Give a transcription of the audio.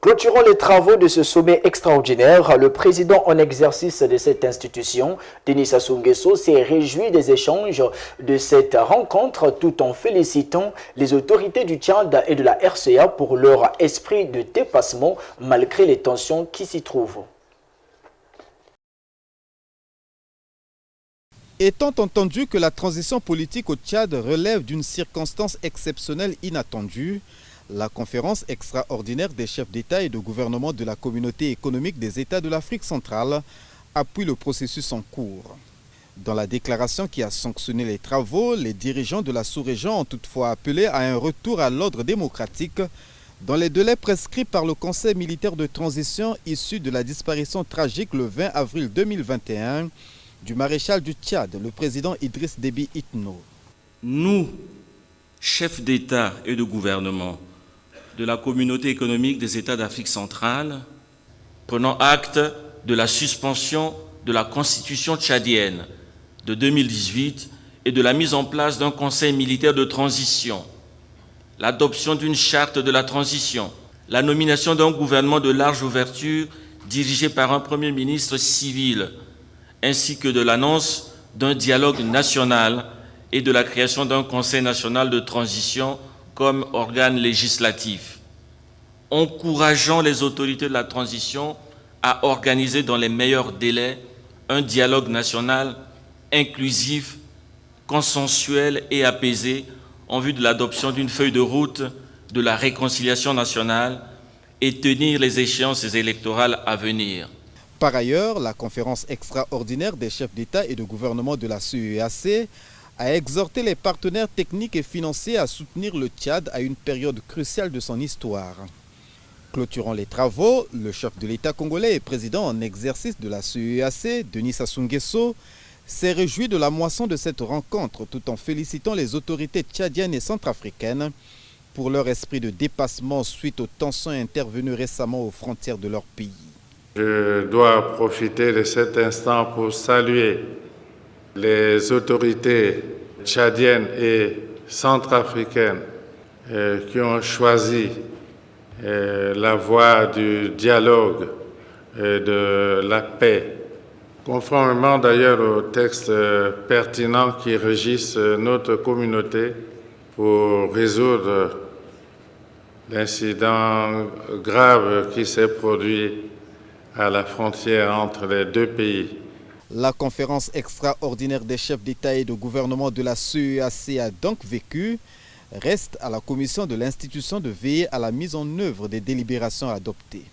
Clôturant les travaux de ce sommet extraordinaire, le président en exercice de cette institution, Denis Sassou Nguesso, s'est réjoui des échanges de cette rencontre tout en félicitant les autorités du Tchad et de la RCA pour leur esprit de dépassement malgré les tensions qui s'y trouvent. Étant entendu que la transition politique au Tchad relève d'une circonstance exceptionnelle inattendue, la conférence extraordinaire des chefs d'État et de gouvernement de la communauté économique des États de l'Afrique centrale appuie le processus en cours. Dans la déclaration qui a sanctionné les travaux, les dirigeants de la sous-région ont toutefois appelé à un retour à l'ordre démocratique dans les délais prescrits par le Conseil militaire de transition issu de la disparition tragique le 20 avril 2021 du maréchal du Tchad, le président Idriss Déby Itno. Nous, chefs d'État et de gouvernement de la communauté économique des États d'Afrique centrale, prenons acte de la suspension de la constitution tchadienne de 2018 et de la mise en place d'un conseil militaire de transition, l'adoption d'une charte de la transition, la nomination d'un gouvernement de large ouverture dirigé par un Premier ministre civil, ainsi que de l'annonce d'un dialogue national et de la création d'un Conseil national de transition comme organe législatif, encourageant les autorités de la transition à organiser dans les meilleurs délais un dialogue national inclusif, consensuel et apaisé en vue de l'adoption d'une feuille de route de la réconciliation nationale et tenir les échéances électorales à venir. Par ailleurs, la conférence extraordinaire des chefs d'État et de gouvernement de la CEEAC a exhorté les partenaires techniques et financiers à soutenir le Tchad à une période cruciale de son histoire. Clôturant les travaux, le chef de l'État congolais et président en exercice de la CEEAC, Denis Sassou Nguesso, s'est réjoui de la moisson de cette rencontre tout en félicitant les autorités tchadiennes et centrafricaines pour leur esprit de dépassement suite aux tensions intervenues récemment aux frontières de leur pays. Je dois profiter de cet instant pour saluer les autorités tchadiennes et centrafricaines qui ont choisi la voie du dialogue et de la paix, conformément d'ailleurs aux textes pertinents qui régissent notre communauté pour résoudre l'incident grave qui s'est produit à la frontière entre les deux pays. La conférence extraordinaire des chefs d'État et de gouvernement de la CEEAC a donc vécu. Reste à la commission de l'institution de veiller à la mise en œuvre des délibérations adoptées.